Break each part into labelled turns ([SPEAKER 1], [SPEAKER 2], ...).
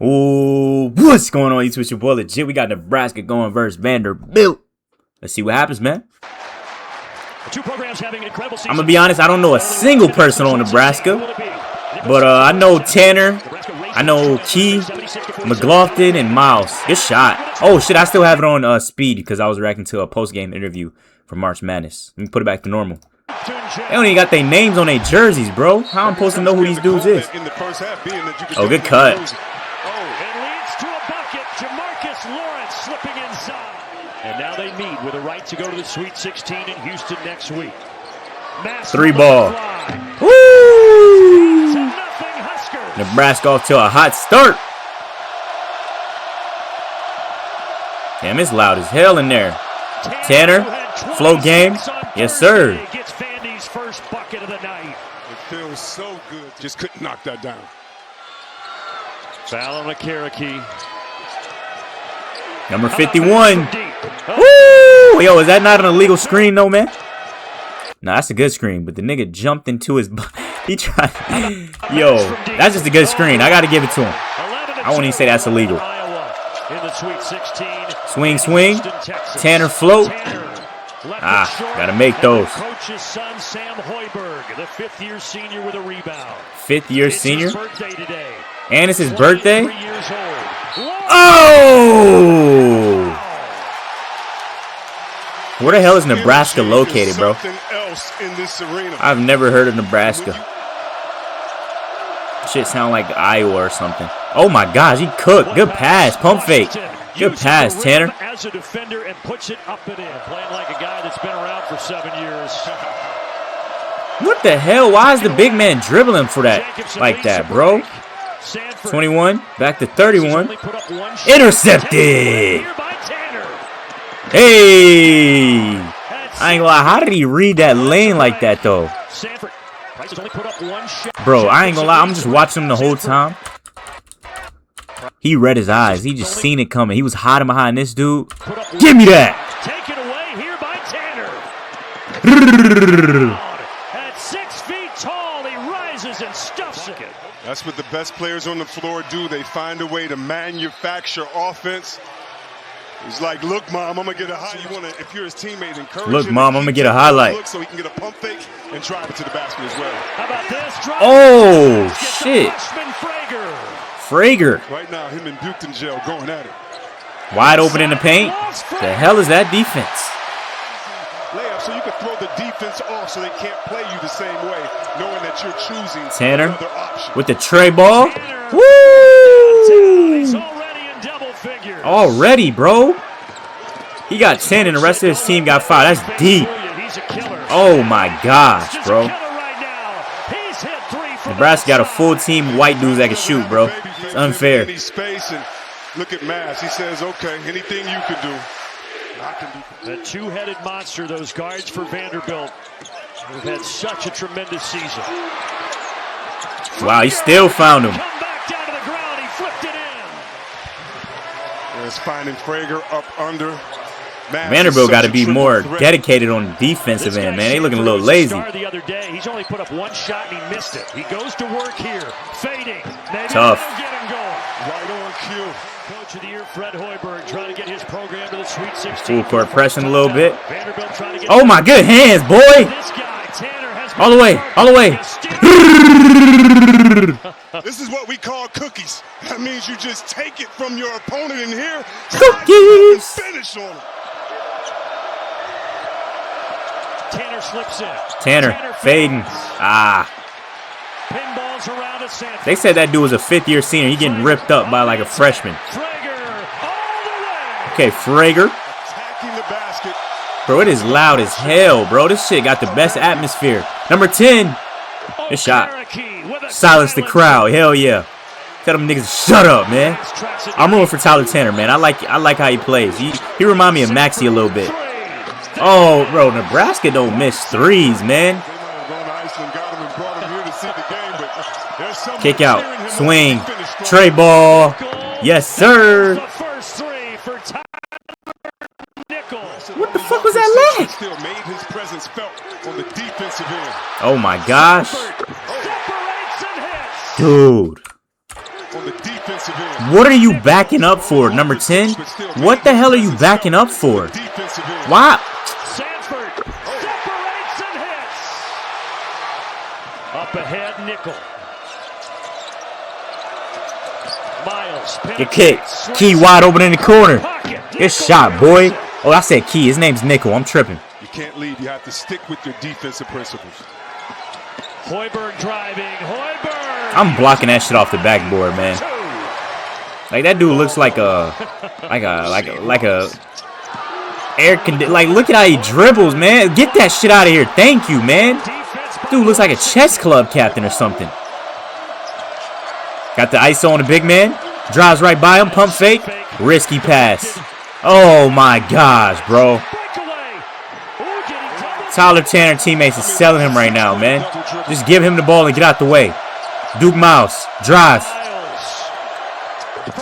[SPEAKER 1] Ooh, what's going on? It's your boy Lvgit. We got Nebraska going versus Vanderbilt. Let's see what happens, man. I'm gonna be honest, I don't know a single person on Nebraska, but I know Tanner, I know Key, McLaughlin, and Miles. Good shot. Oh shit, I still have it on speed because I was reacting to a post-game interview for March Madness. Let me put it back to normal. They don't even got their names on their jerseys, bro. How am I supposed to know who these dudes is? Oh, good cut.
[SPEAKER 2] And now they meet with a right to go to the Sweet 16 in Houston next week.
[SPEAKER 1] Three ball. Woo! Nebraska off to a hot start. Damn, it's loud as hell in there. Tanner, flow game. Yes, sir.
[SPEAKER 2] Gets Vandy's first bucket of the night.
[SPEAKER 3] It feels so good. Just couldn't knock that down.
[SPEAKER 2] Foul on the Cherokee.
[SPEAKER 1] Number 51. Woo! Yo, is that not an illegal screen, though, man? Nah, that's a good screen, but the nigga jumped into his... He tried... Yo, that's just a good screen. I got to give it to him. I won't even say that's illegal. Swing, swing. Tanner float. Ah, got to make those.
[SPEAKER 2] Coach's son, Sam Hoiberg, the fifth-year senior with a rebound.
[SPEAKER 1] Fifth-year senior?
[SPEAKER 2] It's his birthday today.
[SPEAKER 1] And it's his birthday?
[SPEAKER 2] 3 years old.
[SPEAKER 1] Oh! Where the hell is Nebraska located, bro? I've never heard of Nebraska. Shit sound like Iowa or something. Oh my gosh, he cooked. Good pass. Pump fake. Good pass, Tanner.
[SPEAKER 2] As a defender and puts it up and in. Playing like a guy that's been around for 7 years.
[SPEAKER 1] What the hell? Why is the big man dribbling for that like that, bro? 21, back to 31. Intercepted! Hey! I ain't gonna lie, how did he read that lane like that, though? Bro, I ain't gonna lie, I'm just watching him the whole time. He read his eyes. He just seen it coming. He was hiding behind this dude. Give me that!
[SPEAKER 2] Take it away here by Tanner. At 6 feet tall, he rises and stuffs it.
[SPEAKER 3] That's what the best players on the floor do. They find a way to manufacture offense. He's like, look, Mom, I'm going to get a highlight. You wanna, if you're his teammate, encourage
[SPEAKER 1] look,
[SPEAKER 3] him.
[SPEAKER 1] Mom, I'm going to get a highlight.
[SPEAKER 3] So he can get a pump fake and drive it to the basket as well.
[SPEAKER 2] How about this?
[SPEAKER 1] Oh, shit. Frager.
[SPEAKER 3] Right now, him and Buchton gel going at it.
[SPEAKER 1] Wide open in the paint. The hell is that defense?
[SPEAKER 3] Layup, so you can throw the defense off so they can't play you the same way, knowing that you're choosing
[SPEAKER 1] Tanner
[SPEAKER 3] another option.
[SPEAKER 1] with the tray ball. Woo! Already, bro. He got 10 and the rest of his team got 5. That's deep. Oh my gosh, bro. Nebraska got a full team white dudes that can shoot, bro. It's unfair.
[SPEAKER 3] Look at Mavs. He says, okay, anything you can do.
[SPEAKER 2] The two-headed monster, those guards for Vanderbilt, who've had such a tremendous season.
[SPEAKER 1] Wow, he still found him.
[SPEAKER 2] Come back down to the ground, he flipped it in.
[SPEAKER 3] There's finding Frager up under.
[SPEAKER 1] Vanderbilt got to be more dedicated on the defensive end, man. They looking a little lazy.
[SPEAKER 2] The other day, he's only put up one shot and he missed it. He goes to work here, fading.
[SPEAKER 1] Tough.
[SPEAKER 2] Get him going. Right on cue. Coach of the year, Fred Hoiberg, trying to get his program to the Sweet 16.
[SPEAKER 1] Full court pressing a little bit.
[SPEAKER 2] Vanderbilt trying to get
[SPEAKER 1] oh my good hands, boy!
[SPEAKER 2] This guy, Tanner, has
[SPEAKER 1] all the way, all the way.
[SPEAKER 3] This is what we call cookies. That means you just take it from your opponent in here.
[SPEAKER 1] Cookies.
[SPEAKER 3] Finish on it.
[SPEAKER 2] Tanner slips in.
[SPEAKER 1] Tanner fading. Ah.
[SPEAKER 2] Pinballs around at Sanford.
[SPEAKER 1] They said that dude was a fifth-year senior. He getting ripped up by like a freshman. Okay, Frager. Bro, it is loud as hell, bro. This shit got the best atmosphere. Number 10. Good shot. Silence the crowd. Hell yeah. Tell them niggas shut up, man. I'm rooting for Tyler Tanner, man. I like how he plays. He remind me of Maxey a little bit. Oh, bro, Nebraska don't miss threes, man. Kick out, swing, tray ball. Yes, sir. What the fuck was that leg? Oh my gosh. Dude. What are you backing up for, number 10? What the hell are you backing up for? Why?
[SPEAKER 2] Sanford separates and hits. Up ahead, Nickel. Miles.
[SPEAKER 1] Good kick. Key wide open in the corner. Good shot, boy. Oh, I said Key. His name's Nickel. I'm tripping.
[SPEAKER 3] You can't lead. You have to stick with your defensive principles.
[SPEAKER 2] Hoiberg driving. Hoiberg.
[SPEAKER 1] I'm blocking that shit off the backboard, man. Like that dude looks like a air conditioner. Like, look at how he dribbles, man. Get that shit out of here. Thank you, man. Dude looks like a chess club captain or something. Got the ISO on the big man. Drives right by him. Pump fake. Risky pass. Oh my gosh, bro. Tyler Tanner teammates is selling him right now, man. Just give him the ball and get out the way. Duke Mouse. Drive.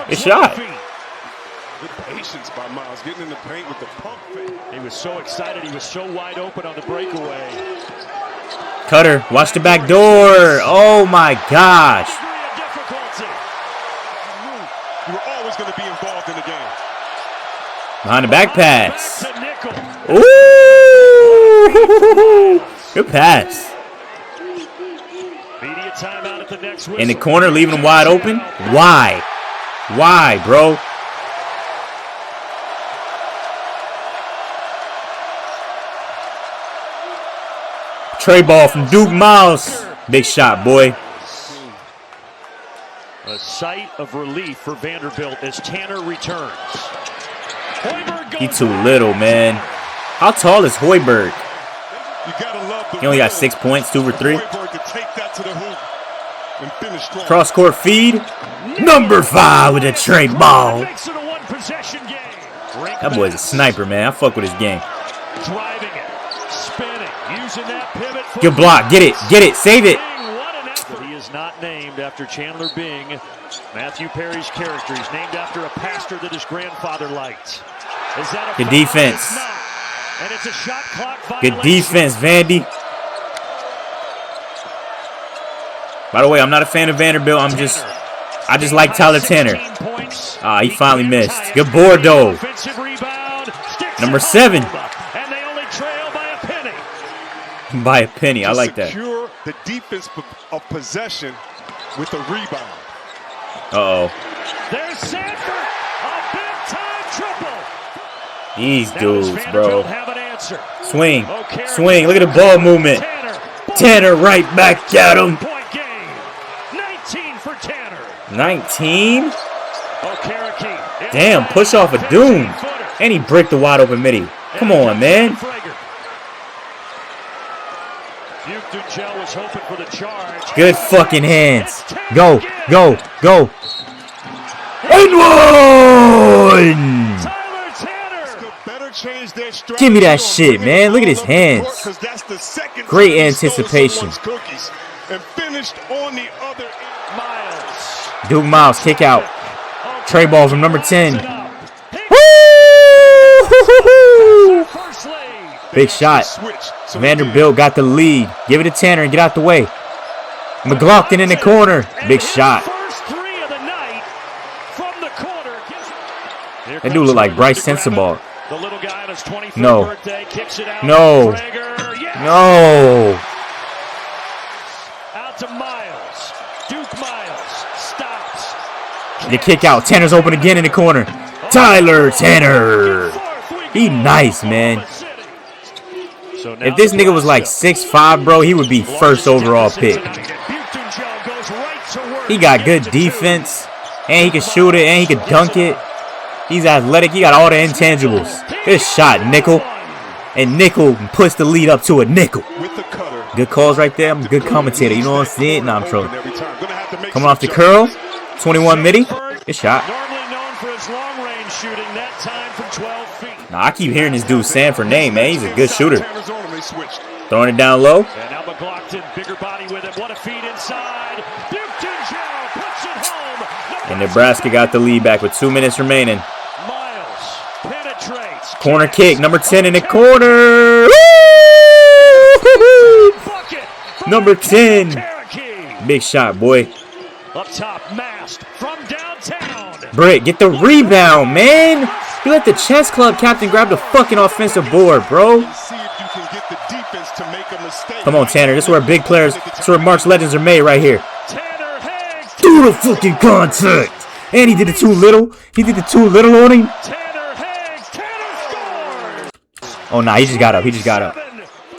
[SPEAKER 1] Good shot.
[SPEAKER 3] Good patience by Miles getting in the paint with the pump fake.
[SPEAKER 2] He was so excited. He was so wide open on the breakaway.
[SPEAKER 1] Cutter. Watch the back door. Oh my gosh.
[SPEAKER 3] You were always going to be involved in the game.
[SPEAKER 1] Behind the back pass. Ooh! Good pass. In the corner, leaving him wide open. Why? Why, bro? Tray ball from Duke Miles. Big shot, boy.
[SPEAKER 2] A sight of relief for Vanderbilt as Tanner returns.
[SPEAKER 1] He too little, man. How tall is Hoiberg? He only got 6 points, 2 for 3. Cross court feed. Number 5 with a tray ball. That boy's a sniper, man. I fuck with his game. Good block. Get it. Get it. Save it.
[SPEAKER 2] He is not named after Chandler Bing, Matthew Perry's character. He's named after a pastor that his grandfather liked.
[SPEAKER 1] Good defense.
[SPEAKER 2] And it's a shot clock
[SPEAKER 1] good defense, Vandy. By the way, I'm not a fan of Vanderbilt. I just like Tyler Tanner. Ah, he finally missed. Good board, though. Number 7.
[SPEAKER 2] And they only trail by a penny.
[SPEAKER 1] By a penny. I like that.
[SPEAKER 3] Secure the defense of possession with a rebound.
[SPEAKER 1] Uh-oh.
[SPEAKER 2] There's Sanford. A big-time triple.
[SPEAKER 1] These dudes, bro.
[SPEAKER 2] Have an answer.
[SPEAKER 1] Swing. Swing. Look at the ball movement. Tanner right back at him.
[SPEAKER 2] Point game. 19 for Tanner.
[SPEAKER 1] 19? Damn, push off a Doom. And he bricked the wide open midi. Come on, man. Good fucking hands. Go, go, go. And one! Give me that shit, man. Look at his hands. Great anticipation. Duke Miles, kick out. Tray ball from number 10. Woo! Big shot. Vanderbilt got the lead. Give it to Tanner and get out the way. McLaughlin in the corner. Big shot. That dude look like Bryce Sensabaugh. No. No. No.
[SPEAKER 2] Out to Miles. Duke Miles stops.
[SPEAKER 1] The kick out. Tanner's open again in the corner. Tyler Tanner. He nice, man. If this nigga was like 6'5", bro, he would be first overall pick. He got good defense, and he can shoot it, and he can dunk it. He's athletic. He got all the intangibles. Good shot, Nickel. And Nickel puts the lead up to a nickel. Good calls right there. I'm a good commentator. You know what I'm saying? Nah, I'm trolling. Coming off the curl. 21 midi. Good shot. Nah, I keep hearing this dude Sanford name, man. He's a good shooter. Throwing it down low.
[SPEAKER 2] And now McLaughlin, bigger body with it. What a feed inside. Puts it home.
[SPEAKER 1] And Nebraska got the lead back with 2 minutes remaining.
[SPEAKER 2] Miles penetrates.
[SPEAKER 1] Corner kick, number 10 in the corner. Number 10. Big shot, boy.
[SPEAKER 2] Up top, masked from downtown.
[SPEAKER 1] Britt, get the rebound, man. You let the chess club captain grab the fucking offensive board, bro. Come on, Tanner. This is where big players, this is where Mark's legends are made right here. Do the fucking contact. And he did it too little. He did it too little on him. Oh, nah, he just got up. He just got up.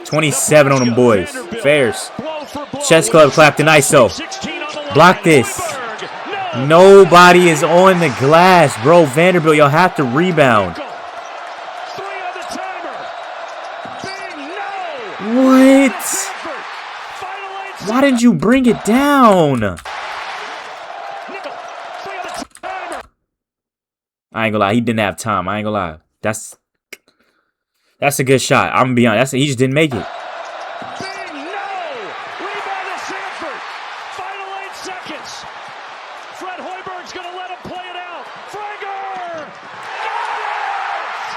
[SPEAKER 1] 27 on them boys. Fairs. Chess club clapped in ISO. Block this. Nobody is on the glass, bro. Vanderbilt, y'all have to rebound. What? Why didn't you bring it down? I ain't gonna lie, he didn't have time. I ain't gonna lie. That's a good shot. I'm gonna be honest. He just didn't make it.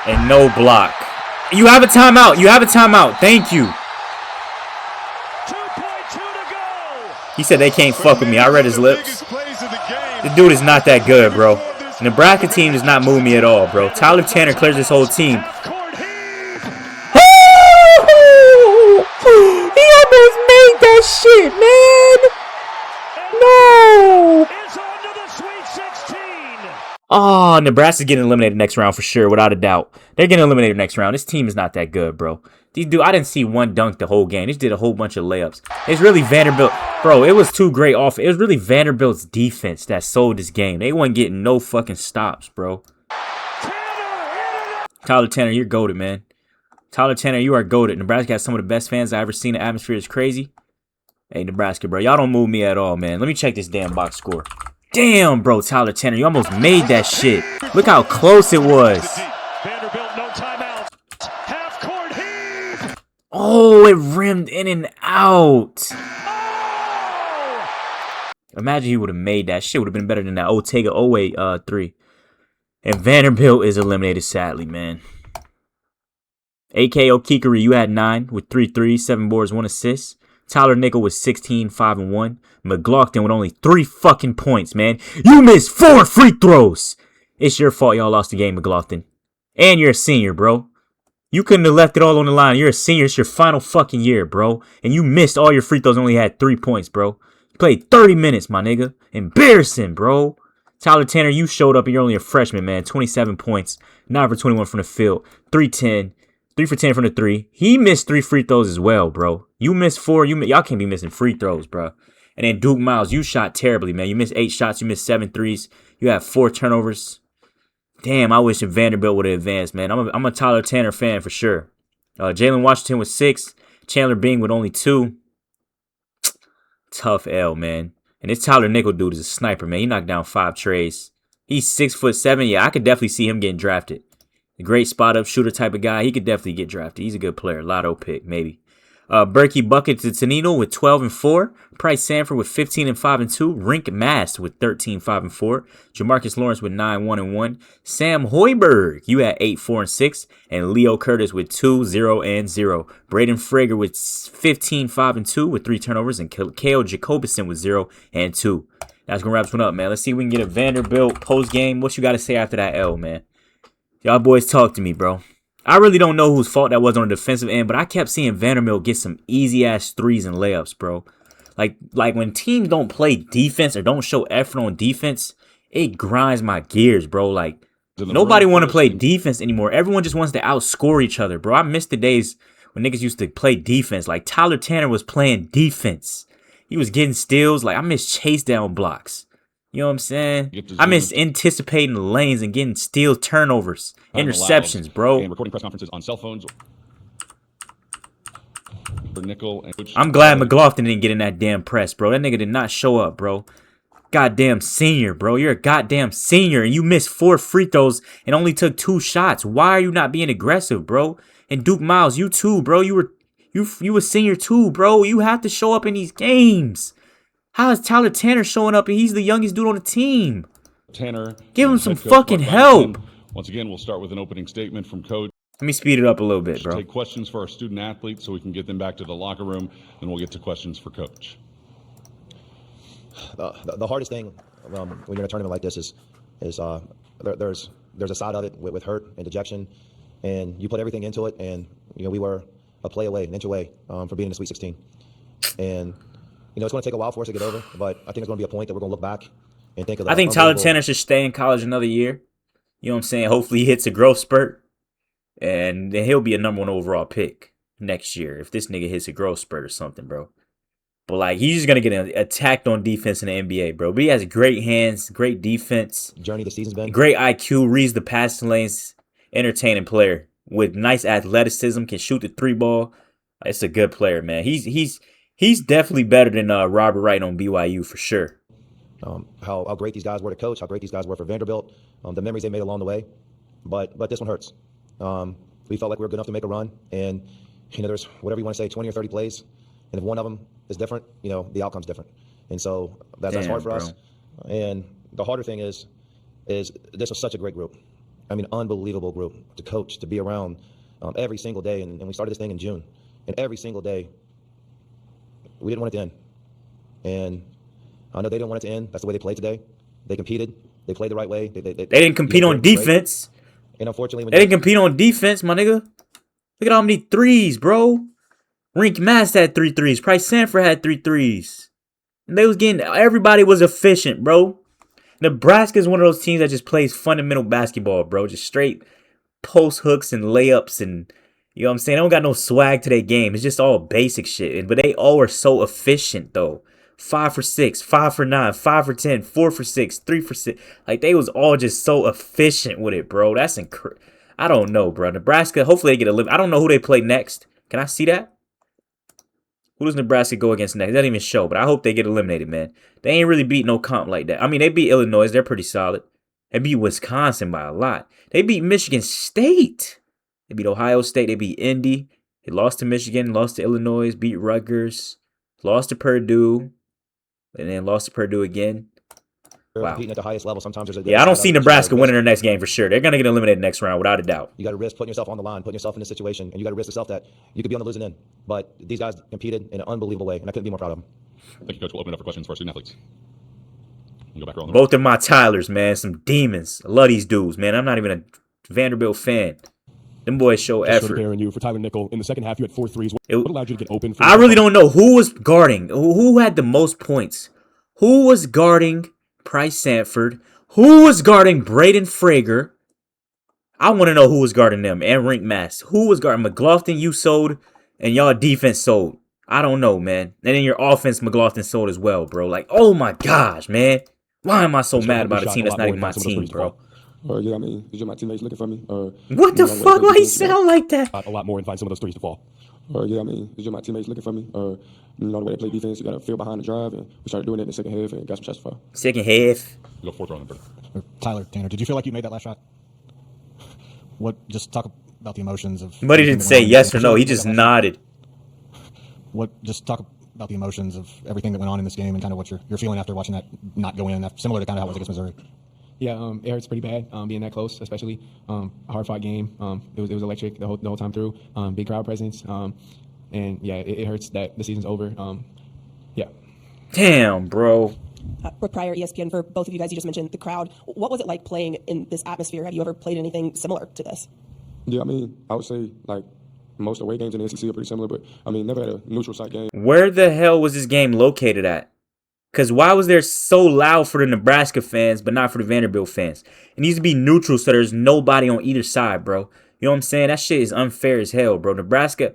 [SPEAKER 1] And no block. You have a timeout. You have a timeout. Thank you.
[SPEAKER 2] 2.2 to go.
[SPEAKER 1] He said they can't fuck with me. I read his lips. The dude is not that good, bro. The Nebraska team does not move me at all, bro. Tyler Tanner clears this whole team. He almost made that shit, man. No. Oh, Nebraska's getting eliminated next round for sure, without a doubt. They're getting eliminated next round. This team is not that good, bro. These dude, I didn't see one dunk the whole game. They just did a whole bunch of layups. It's really Vanderbilt. Bro, it was too great off. It was really Vanderbilt's defense that sold this game. They wasn't getting no fucking stops, bro. Tyler Tanner, you're goated, man. Tyler Tanner, you are goated. Nebraska has some of the best fans I've ever seen. The atmosphere is crazy. Hey, Nebraska, bro. Y'all don't move me at all, man. Let me check this damn box score. Damn, bro, Tyler Tanner, you almost made that shit. Look how close it was.
[SPEAKER 2] Vanderbilt, no timeout. Half court heave.
[SPEAKER 1] Oh, it rimmed in and out.
[SPEAKER 2] Oh!
[SPEAKER 1] Imagine he would have made that shit. Would have been better than that Otega Owe 3. And Vanderbilt is eliminated, sadly, man. A.K. Okikari, you had 9 with 3 threes, 7 boards, 1 assist. Tyler Nickel was 16, 5 and 1. McLaughlin with only 3 fucking points, man. You missed 4 free throws. It's your fault y'all lost the game, McLaughlin. And you're a senior, bro. You couldn't have left it all on the line. You're a senior. It's your final fucking year, bro. And you missed all your free throws and only had 3 points, bro. You played 30 minutes, my nigga. Embarrassing, bro. Tyler Tanner, you showed up and you're only a freshman, man. 27 points. 9 for 21 from the field. 3-10. 3 for 10 from the 3. He missed 3 free throws as well, bro. You missed 4. Y'all can't be missing free throws, bro. And then Duke Miles, you shot terribly, man. You missed 8 shots. You missed 7 threes. You had 4 turnovers. Damn, I wish Vanderbilt would have advanced, man. I'm a Tyler Tanner fan for sure. Jalen Washington with 6. Chandler Bing with only 2. Tough L, man. And this Tyler Nickel dude is a sniper, man. He knocked down 5 trays. He's 6'7". Yeah, I could definitely see him getting drafted. A great spot-up shooter type of guy. He could definitely get drafted. He's a good player. Lotto pick, maybe. Berkey Bucket to Tanino with 12 and 4. Price Sanford with 15 and 5 and 2. Rink Mast with 13, 5 and 4. Jamarcus Lawrence with 9, 1 and 1. Sam Hoiberg, you had 8, 4 and 6. And Leo Curtis with 2, 0 and 0. Braden Frager with 15, 5 and 2 with 3 turnovers. And Kale Jacobison with 0 and 2. That's going to wrap this one up, man. Let's see if we can get a Vanderbilt post-game. What you got to say after that L, man? Y'all boys talk to me, bro. I really don't know whose fault that was on the defensive end, but I kept seeing Vanderbilt get some easy-ass threes and layups, bro. Like when teams don't play defense or don't show effort on defense, it grinds my gears, bro. Like, nobody want to play defense anymore. Everyone just wants to outscore each other, bro. I miss the days when niggas used to play defense. Like, Tyler Tanner was playing defense. He was getting steals. Like, I miss chase down blocks. You know what I'm saying? I miss anticipating the lanes and getting steal turnovers, interceptions, bro.
[SPEAKER 4] And recording press conferences on cell phones. For Nickel and
[SPEAKER 1] I'm glad McLaughlin didn't get in that damn press, bro. That nigga did not show up, bro. Goddamn senior, bro. You're a goddamn senior, and you missed 4 free throws and only took 2 shots. Why are you not being aggressive, bro? And Duke Miles, you too, bro. You were senior too, bro. You have to show up in these games. How is Tyler Tanner showing up and he's the youngest dude on the team?
[SPEAKER 4] Tanner,
[SPEAKER 1] give him some fucking help.
[SPEAKER 4] Once again, we'll start with an opening statement from Coach.
[SPEAKER 1] Let me speed it up a little bit, bro.
[SPEAKER 4] Take questions for our student athletes so we can get them back to the locker room, then we'll get to questions for Coach.
[SPEAKER 5] The hardest thing when you're in a tournament like this is is there's a side of it with hurt and dejection, and you put everything into it, and we were a play away, an inch away from being in the Sweet 16, and it's going to take a while for us to get over, but I think it's going to be a point that we're going to look back and think of.
[SPEAKER 1] I think Tyler Tanner should stay in college another year. You know what I'm saying? Hopefully he hits a growth spurt, and then he'll be a number 1 overall pick next year if this nigga hits a growth spurt or something, bro. But, like, he's just going to get attacked on defense in the NBA, bro. But he has great hands, great defense.
[SPEAKER 5] Journey the season's been.
[SPEAKER 1] Great IQ, reads the passing lanes, entertaining player with nice athleticism, can shoot the 3-ball. It's a good player, man. He's definitely better than Robert Wright on BYU for sure.
[SPEAKER 5] How great these guys were to coach, how great these guys were for Vanderbilt, the memories they made along the way. But this one hurts. We felt like we were good enough to make a run, and there's whatever you want to say, 20 or 30 plays, and if one of them is different, the outcome's different. And so that's hard for us. And the harder thing is this was such a great group. I mean, unbelievable group to coach, to be around every single day. And we started this thing in June, and every single day we didn't want it to end. And I know they didn't want it to end. That's the way they played today. They competed. They played the right way. They
[SPEAKER 1] didn't compete on defense.
[SPEAKER 5] And unfortunately,
[SPEAKER 1] they didn't compete on defense, my nigga. Look at how many threes, bro. Rink Mass had 3 threes. Price Sanford had 3 threes. And they was getting, everybody was efficient, bro. Nebraska is one of those teams that just plays fundamental basketball, bro. Just straight post hooks and layups, and you know what I'm saying? They don't got no swag to their game. It's just all basic shit. But they all are so efficient, though. 5 for 6, 5 for 9, 5 for 10, 4 for 6, 3 for 6. Like, they was all just so efficient with it, bro. That's incredible. I don't know, bro. Nebraska, hopefully they get a live. I don't know who they play next. Can I see that? Who does Nebraska go against next? It doesn't even show, but I hope they get eliminated, man. They ain't really beat no comp like that. I mean, they beat Illinois. They're pretty solid. They beat Wisconsin by a lot. They beat Michigan State. They beat Ohio State. They beat Indy. They lost to Michigan, lost to Illinois, beat Rutgers, lost to Purdue, and then lost to Purdue again.
[SPEAKER 5] Wow. Competing at the highest level. Sometimes there's
[SPEAKER 1] I don't see Nebraska winning their next game for sure. They're going to get eliminated next round without a doubt.
[SPEAKER 5] You got to risk putting yourself on the line, putting yourself in this situation, and you got to risk yourself that you could be on the losing end. But these guys competed in an unbelievable way, and I couldn't be more proud of them.
[SPEAKER 4] Thank you, Coach. We'll open it up for questions for our student athletes. We'll go back
[SPEAKER 1] Both of my Tylers, man. Some demons. I love these dudes, man. I'm not even a Vanderbilt fan. Them boys show effort.
[SPEAKER 6] You for Tyler Nickel in the second half, you had 4 threes. What allowed you to get open?
[SPEAKER 1] I really don't know who was guarding. Who had the most points? Who was guarding Price Sanford? Who was guarding Braden Frager? I want to know who was guarding them and Rink Mass. Who was guarding McLaughlin? You sold, and y'all defense sold. I don't know, man. And then your offense, McLaughlin sold as well, bro. Like, oh my gosh, man. Why am I so mad about a team that's not even my team, bro?
[SPEAKER 6] Yeah, I mean, is my teammates looking for me?
[SPEAKER 1] What the fuck? Why he sound like that?
[SPEAKER 6] A lot more and find some of those threes to fall. Yeah, I mean, is my teammates looking for me? The way they play defense, you got to feel behind the drive, and we started doing it in the second half and got some shots to fall.
[SPEAKER 1] Second half.
[SPEAKER 4] Go fourth round,
[SPEAKER 7] Tyler, Tanner, did you feel like you made that last shot? Just talk about the emotions of.
[SPEAKER 1] But he didn't say yes or no. He just nodded.
[SPEAKER 7] Just talk about the emotions of everything that went on in this game and kind of what you're feeling after watching that not go in, similar to kind of how it was against Missouri.
[SPEAKER 8] Yeah, it hurts pretty bad being that close, especially a hard-fought game. It was electric the whole time through. Big crowd presence, and yeah, it hurts that the season's over. Yeah.
[SPEAKER 1] Damn, bro.
[SPEAKER 9] Prior ESPN, for both of you guys, you just mentioned the crowd. What was it like playing in this atmosphere? Have you ever played anything similar to this?
[SPEAKER 6] Yeah, I mean, I would say like most away games in the NCAA are pretty similar, but I mean, never had a neutral site game.
[SPEAKER 1] Where the hell was this game located at? Because why was there so loud for the Nebraska fans, but not for the Vanderbilt fans? It needs to be neutral so there's nobody on either side, bro. You know what I'm saying? That shit is unfair as hell, bro. Nebraska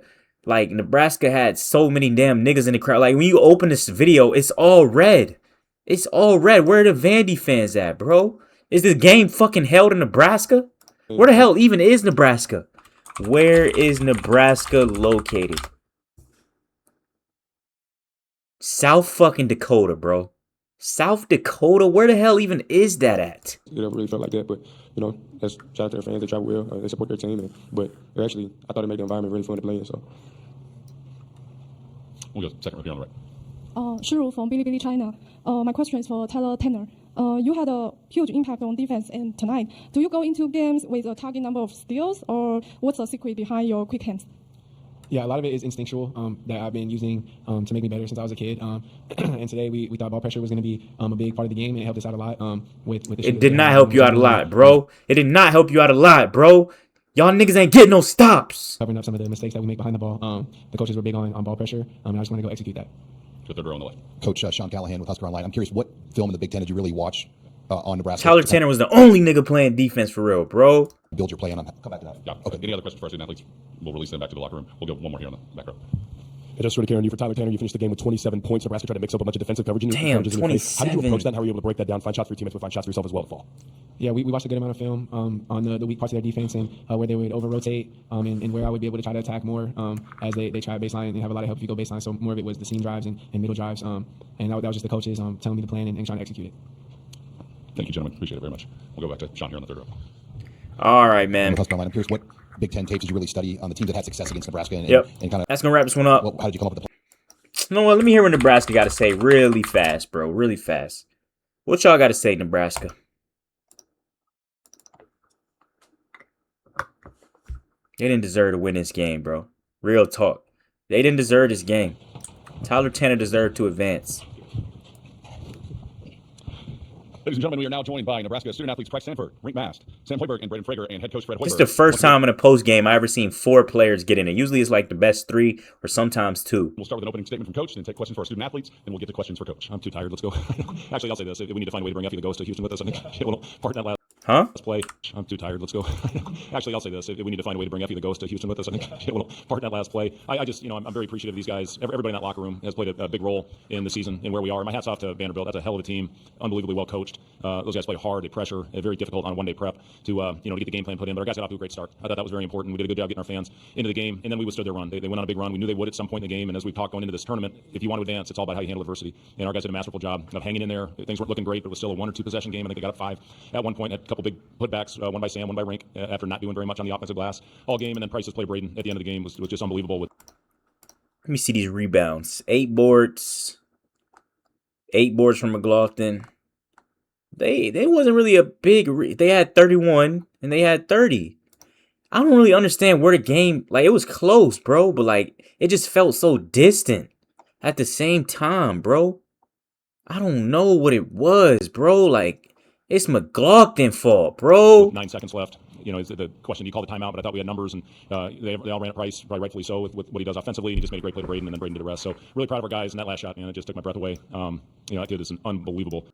[SPEAKER 1] had so many damn niggas in the crowd. Like, when you open this video, it's all red. It's all red. Where are the Vandy fans at, bro? Is this game fucking held in Nebraska? Where the hell even is Nebraska? Where is Nebraska located? South fucking Dakota, bro. South Dakota? Where the hell even is that at?
[SPEAKER 6] It never really felt like that, but, that's shout out to their fans. They travel well. They support their team. But actually, I thought it made the environment really fun to play in, so.
[SPEAKER 4] We'll go second rookie on the right.
[SPEAKER 10] Shiru from Bilibili, China. My question is for Tyler Tanner. You had a huge impact on defense, and tonight, do you go into games with a target number of steals, or what's the secret behind your quick hands?
[SPEAKER 8] Yeah, a lot of it is instinctual that I've been using to make me better since I was a kid. And today we thought ball pressure was going to be a big part of the game, and it helped us out a lot. With the
[SPEAKER 1] It did not help you out a lot, bro. It did not help you out a lot, bro. Y'all niggas ain't getting no stops.
[SPEAKER 8] Covering up some of the mistakes that we make behind the ball. The coaches were big on ball pressure, and I just want to go execute that.
[SPEAKER 4] To the third row on the left.
[SPEAKER 7] Coach Sean Callahan with Husker Online. I'm curious, what film in the Big Ten did you really watch on Nebraska?
[SPEAKER 1] Tyler Tanner was the only nigga playing defense for real, bro.
[SPEAKER 7] Build your play on. Come back to that.
[SPEAKER 4] Yeah. Okay. Any other questions for our student athletes? We'll release them back to the locker room. We'll go one more here on the back row.
[SPEAKER 6] I just sort of carrying you for Tyler Tanner. You finished the game with 27 points. Nebraska tried to mix up a bunch of defensive coverage.
[SPEAKER 1] Damn, 27.
[SPEAKER 6] How did you approach that? And how were you able to break that down? Find shots for your teammates, but find shots for yourself as well to fall.
[SPEAKER 8] Yeah, we watched a good amount of film on the weak parts of their defense and where they would over-rotate and where I would be able to try to attack more as they try baseline and have a lot of help if you go baseline. So more of it was the seam drives and middle drives. And that was just the coaches telling me the plan and trying to execute it.
[SPEAKER 4] Thank you, gentlemen. Appreciate it very much. We'll go back to Sean here on the third row.
[SPEAKER 1] All right, man.
[SPEAKER 7] I'm curious, what Big Ten tapes did you really study on the teams that had success against Nebraska? And kind of
[SPEAKER 1] that's going to wrap this one up.
[SPEAKER 7] How did you come up with the plan?
[SPEAKER 1] You know what? Let me hear what Nebraska got to say really fast, bro. Really fast. What y'all got to say, Nebraska? They didn't deserve to win this game, bro. Real talk. They didn't deserve this game. Tyler Tanner deserved to advance.
[SPEAKER 4] Ladies and gentlemen, we are now joined by Nebraska student athletes Price Sanford, Rink Mast, Sam Hoiberg, and Braden Frager, and head coach Fred Hoiberg.
[SPEAKER 1] This is the first time in a post game I ever seen 4 players get in it. Usually it's like the best 3 or sometimes 2.
[SPEAKER 4] We'll start with an opening statement from Coach, then take questions for our student athletes, and we'll get to questions for Coach. I'm too tired. Let's go. Actually, I'll say this. We need to find a way to bring Effie the Ghost to Houston with us. I think we'll part that last.
[SPEAKER 1] Huh?
[SPEAKER 4] Let's play. I'm too tired. Let's go. Actually, I'll say this. We need to find a way to bring Effie the Ghost to Houston with us. I think we'll part that last play. I just, I'm very appreciative of these guys. Everybody in that locker room has played a big role in the season and where we are. My hat's off to Vanderbilt. That's a hell of a team. Unbelievably well coached. Those guys play hard. They pressure. Very difficult on a one-day prep to get the game plan put in. But our guys got off to a great start. I thought that was very important. We did a good job getting our fans into the game, and then we withstood their run. They went on a big run. We knew they would at some point in the game. And as we talked going into this tournament, if you want to advance, it's all about how you handle adversity. And our guys did a masterful job of hanging in there. Things weren't looking great, but it was still a 1 or 2 possession game. I think they got up 5 at one point. Had a couple big putbacks. One by Sam, one by Rink, after not doing very much on the offensive glass all game. And then Price's play Braden at the end of the game was just unbelievable. Let
[SPEAKER 1] me see these rebounds. 8 boards. 8 boards from McLaughlin. They wasn't really a big... They had 31 and they had 30. I don't really understand where the game... Like, it was close, bro. But, like, it just felt so distant at the same time, bro. I don't know what it was, bro. Like... It's McLaughlin's fault, bro.
[SPEAKER 4] 9 seconds left. Is the question, do you call the timeout? But I thought we had numbers, and they all ran at Price, probably rightfully so, with what he does offensively, and he just made a great play to Braden, and then Braden did the rest. So really proud of our guys, and that last shot, it just took my breath away. That kid is an unbelievable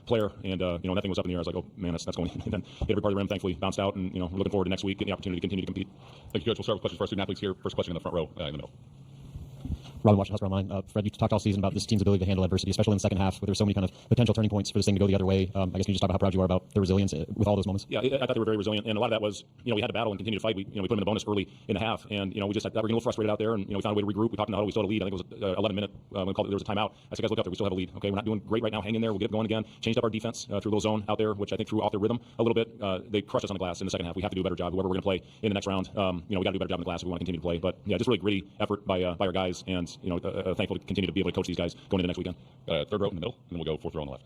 [SPEAKER 4] player, and that thing was up in the air. I was like, oh, man, that's going. And then hit every part of the rim, thankfully, bounced out, and, we're looking forward to next week, getting the opportunity to continue to compete. Thank you, Coach. We'll start with questions for our student athletes here. First question in the front row, in the middle.
[SPEAKER 7] Robin watching Husker Online. Fred, you talked all season about this team's ability to handle adversity, especially in the second half, where there's so many kind of potential turning points for this thing to go the other way. I guess can you just talk about how proud you are about the resilience with all those moments?
[SPEAKER 4] Yeah, I thought they were very resilient, and a lot of that was, we had to battle and continue to fight. We put them in the bonus early in the half, and we just we were getting a little frustrated out there, and we found a way to regroup. We talked in the huddle. We still had a lead. I think it was 11 minutes. When there was a timeout. I said, guys, look up there. We still have a lead. Okay, we're not doing great right now. Hang in there. We'll get it going again. Changed up our defense through a little zone out there, which I think threw off their rhythm a little bit. They crushed us on the glass in the second half. We have to do a better job. Whoever we're going to play in the next round, we got to do a better job in the glass if we want to continue to play. But yeah, just really gritty effort by our guys, and thankful to continue to be able to coach these guys going into next weekend. Third row in the middle, and then we'll go fourth row on the left.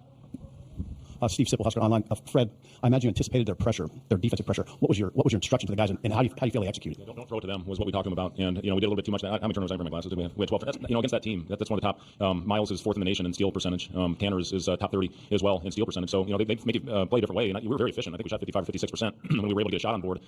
[SPEAKER 11] Steve Sipple, Husker Online. Fred, I imagine you anticipated their pressure, their defensive pressure. What was your instruction to the guys, and how do you feel they executed?
[SPEAKER 4] Yeah, don't throw it to them was what we talked to them about, and we did a little bit too much. How many turnovers I my glasses? We had 12. That's, against that team, that's one of the top. Miles is 4th in the nation in steal percentage. Tanner is top 30 as well in steal percentage. So they make it play a different way, and we were very efficient. I think we shot 55 or 56% when we were able to get a shot on board.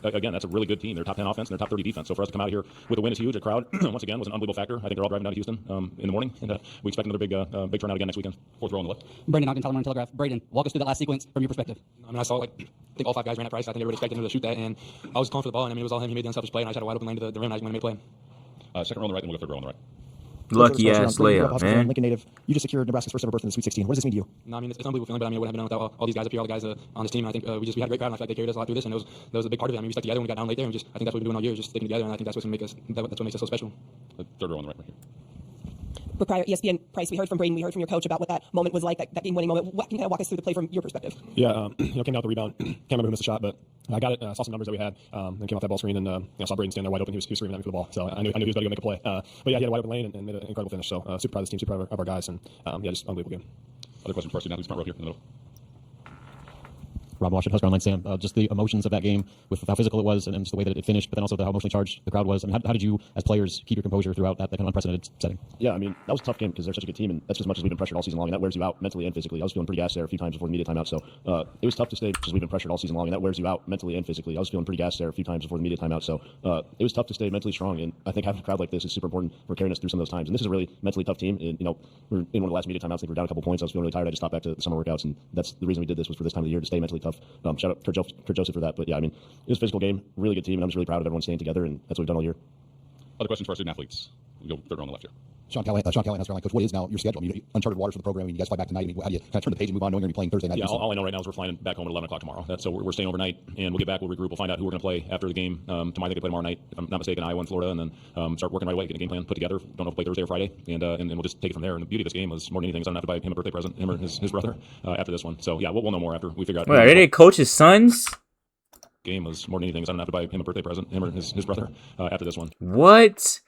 [SPEAKER 4] Again, that's a really good team. They're top 10 offense and they're top 30 defense. So for us to come out here with a win is huge. A crowd, once again, was an unbelievable factor. I think they're all driving down to Houston in the morning, and we expect another big turnout again next weekend. Fourth row on the left.
[SPEAKER 11] Brandon Ogden, Telegraph. Braden, walk us through that last sequence from your perspective.
[SPEAKER 8] I mean, I saw I think all 5 guys ran at Price. I think everybody expected him to shoot that, and I was calling for the ball, and it was all him. He made the unselfish play, and I just had a wide open lane to the rim. And I just made a play.
[SPEAKER 4] Second row on the right, then we'll go third row on the right.
[SPEAKER 1] Lucky ass layup, man.
[SPEAKER 11] Lincoln native, you just secured Nebraska's first ever berth in the Sweet 16. What does this mean to you?
[SPEAKER 8] No, I mean, it's an unbelievable feeling, but I mean, it wouldn't have been done without all these guys up here, all the guys on this team. I think we had a great crowd, and I feel like they carried us a lot through this, and that was a big part of it. I mean, we stuck together when we got down late there, and I think that's what we've been doing all year, just sticking together, and I think that's what makes us so special.
[SPEAKER 4] Third row on the right here.
[SPEAKER 9] Brooke Pryor, ESPN Price, we heard from Braden, we heard from your coach about what that moment was like, that game-winning moment. Can you kind of walk us through the play from your perspective?
[SPEAKER 6] Yeah, came out the rebound. Can't remember who missed the shot, but I got it. Saw some numbers that we had, and came off that ball screen, and saw Braden stand there wide open. He was screaming at me for the ball, so I knew he was about to go make a play. But yeah, he had a wide open lane and made an incredible finish. So super proud of this team, super proud of our guys, and just unbelievable game.
[SPEAKER 4] Other questions for our student athletes front row here in the middle.
[SPEAKER 7] Rob Washington, Husker Online, Sam. Just the emotions of that game with how physical it was and just the way that it finished, but then also how emotionally charged the crowd was. I mean, how did you, as players, keep your composure throughout that kind of unprecedented setting?
[SPEAKER 11] Yeah, I mean, that was a tough game because they're such a good team, and that's as much as we've been pressured all season long, and that wears you out mentally and physically. I was feeling pretty gassed there a few times before the media timeout, so it was tough to stay because we've been pressured all season long, and that wears you out mentally and physically. I was feeling pretty gassed there a few times before the media timeout, so it was tough to stay mentally strong, and I think having a crowd like this is super important for carrying us through some of those times. And this is a really mentally tough team, and we're in one of the last media timeouts. I think we're down a couple points. I was feeling really tired. I just stopped back to the summer workouts, and that's the reason we did this, was for this time of the year to stay mentally tough. Shout out Kurt Joseph for that. But yeah, I mean, it was a physical game, really good team, and I'm just really proud of everyone staying together, and that's what we've done all year.
[SPEAKER 4] Other questions for our student athletes? We'll go third row on the left here.
[SPEAKER 11] Sean Callahan, Husker Online coach. What is now your schedule? I mean, uncharted waters for the program. I mean, you guys fly back tonight. I mean, how do you kind of turn the page and move on, knowing you're going to be playing Thursday night?
[SPEAKER 4] Yeah, all I know right now is we're flying back home at 11 o'clock tomorrow. So we're staying overnight, and we'll get back. We'll regroup. We'll find out who we're going to play after the game. Tomorrow, I think they play tomorrow night, if I'm not mistaken, Iowa and Florida, and then start working right away, get a game plan put together. Don't know if we'll play Thursday or Friday, and we'll just take it from there. And the beauty of this game is, more than anything, is I don't have to buy him a birthday present, him or his brother, after this one. So yeah, we'll know more after we figure out.
[SPEAKER 1] Wait, are they coach's sons?
[SPEAKER 4] Game is, more than anything, is I don't have to buy him a birthday present, him or his brother, after this one.
[SPEAKER 1] What?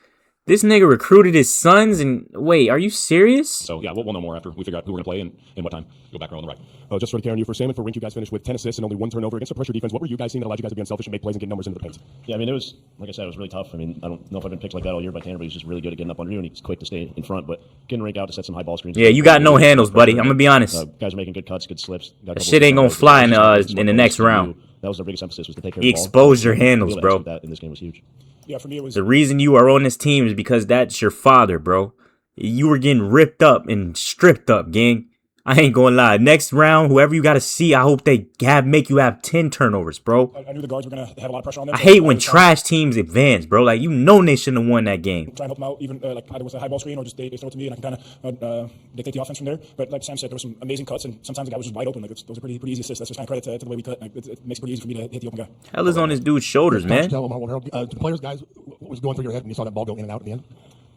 [SPEAKER 1] This nigga recruited his sons, and wait, are you serious?
[SPEAKER 4] So yeah, we'll know more after we figure out who we're going to play and what time. Go back row on the right.
[SPEAKER 6] Just sort of carrying you for Sam and for Rink, you guys finished with 10 assists and only 1 turnover against a pressure defense. What were you guys seeing that allowed you guys to be unselfish and make plays and get numbers into the paint?
[SPEAKER 11] Yeah, I mean, it was, like I said, it was really tough. I mean, I don't know if I've been picked like that all year by Tanner, but he's just really good at getting up under you, and he's quick to stay in front, but getting Rink out to set some high ball screens.
[SPEAKER 1] Yeah, you got no handles, buddy. I'm going to be honest.
[SPEAKER 11] Guys are making good cuts, good slips.
[SPEAKER 1] That shit ain't going to fly in the next round.
[SPEAKER 11] That was our biggest emphasis, was to take care of the ball.
[SPEAKER 1] Expose your handles, bro.
[SPEAKER 11] That in this game was huge.
[SPEAKER 6] Yeah, for me it was...
[SPEAKER 1] The reason you are on this team is because that's your father, bro. You were getting ripped up and stripped up, gang. I ain't gonna lie. Next round, whoever you got to see, I hope they make you have 10 turnovers, bro.
[SPEAKER 6] I knew the guards were going to have a lot of pressure on them.
[SPEAKER 1] I hate when trash teams advance, bro. Like, they shouldn't have won that game.
[SPEAKER 6] Try and help them out, even like either with a high ball screen or just they throw it to me, and I can kind of dictate the offense from there. But like Sam said, there were some amazing cuts, and sometimes the guy was just wide open. Like, those are pretty easy assists. That's just kind of credit to the way we cut. Like, it makes it pretty easy for me to hit the open guy.
[SPEAKER 1] Hell is on this dude's shoulders, man.
[SPEAKER 11] The players, guys, what was going through your head when you saw that ball go in and out at the end?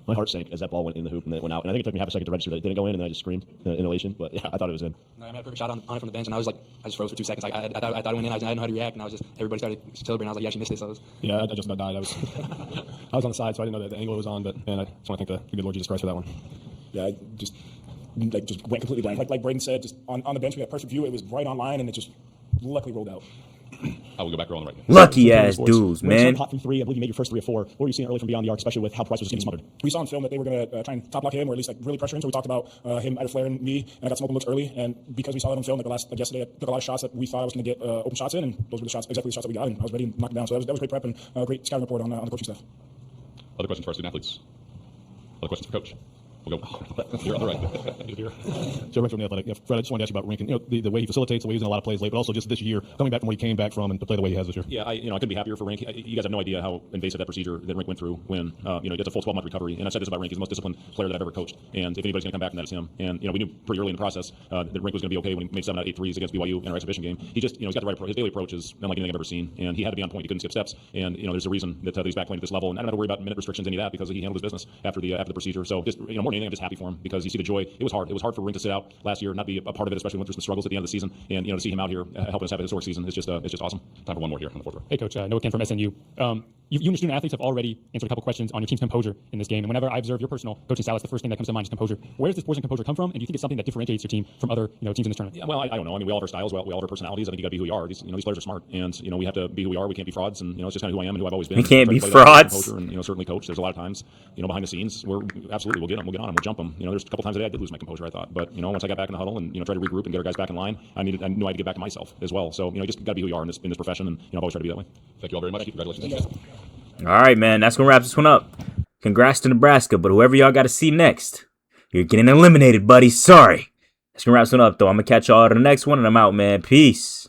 [SPEAKER 11] My heart sank as that ball went in the hoop and then it went out. And I think it took me half a second to register that it didn't go in, and then I just screamed in elation. But yeah, I thought it was in.
[SPEAKER 8] I had a perfect shot on it from the bench, and I just froze for 2 seconds. Like, I thought it went in. I didn't know how to react, and everybody started celebrating. I was like, yeah, she missed it. So
[SPEAKER 6] yeah, I just about died. I was on the side, so I didn't know that the angle was on. But man, I just want to thank the good Lord Jesus Christ for that one. Yeah, I just went completely blank. Like Braden said, just on the bench, we had perfect view. It was right on line, and it just luckily rolled out.
[SPEAKER 4] I will go back row on the right.
[SPEAKER 1] Lucky ass dudes, man.
[SPEAKER 11] Hot from 3. I believe you made your first 3 of 4. What were you seeing early from beyond the arc, especially with how Price was getting smothered?
[SPEAKER 6] We saw on film that they were going to try and top block him, or at least like really pressure him. So we talked about him either flaring me, and I got some open looks early. And because we saw that on film, yesterday, I took a lot of shots that we thought I was going to get open shots in, and those were exactly the shots that we got, and I was ready to knock them down. So that was great prep and great scouting report on the coaching staff.
[SPEAKER 4] Other questions for our student athletes? Other questions for Coach? We'll go here on the right.
[SPEAKER 6] Joe Rink from the Athletic. Yeah, Fred, I just wanted to ask you about Rink. The way he facilitates, the way he's in a lot of plays late, but also just this year, coming back from where he came back from and to play the way he has this year.
[SPEAKER 4] Yeah, I couldn't be happier for Rink. You guys have no idea how invasive that procedure that Rink went through when, it's a full 12-month recovery. And I said this about Rink. He's the most disciplined player that I've ever coached. And if anybody's going to come back from that, it's him. And, we knew pretty early in the process that Rink was going to be okay when he made 7 out of 8 threes against BYU in our exhibition game. He just, he's got the right approach. His daily approach is unlike anything I've ever seen. And he had to be on point. He couldn't skip steps. And, there's a reason that he's back playing at this level. And I don't have to worry about minute restrictions, any of that, because he handled his business after the procedure. So just, more than anything, I'm just happy for him because you see the joy. It was hard. It was hard for Rink to sit out last year, not be a part of it, especially when went through some struggles at the end of the season. And to see him out here helping us have a historic season is just awesome. Time for one more here on the fourth row.
[SPEAKER 12] Hey, Coach. Noah Ken from SNU. You and your student athletes have already answered a couple questions on your team's composure in this game. And whenever I observe your personal coaching style, it's the first thing that comes to mind is composure. Where does this portion of composure come from? And do you think it's something that differentiates your team from other teams in this tournament?
[SPEAKER 4] Yeah, well, I don't know. I mean, we all have our styles. We all have our personalities. I think you got to be who you are. These players are smart, and we have to be who we are. We can't be frauds, and it's just kind of who I am and who I've always been.
[SPEAKER 1] We can't be frauds.
[SPEAKER 4] And certainly coach. There's a lot of times, behind the scenes, we'll get them, we'll get on them, we'll jump them. There's a couple times today I did lose my composure, I thought, but once I got back in the huddle and tried to regroup and get our guys back in line, I knew I had to get back to myself as well. So you just got to be who you are in this profession, and I've always tried to be that way. Thank you all very much. Congratulations.
[SPEAKER 1] All right, man. That's gonna wrap this one up. Congrats to Nebraska, but whoever y'all got to see next, you're getting eliminated, buddy. Sorry. That's gonna wrap this one up, though. I'm gonna catch y'all at the next one, and I'm out, man. Peace.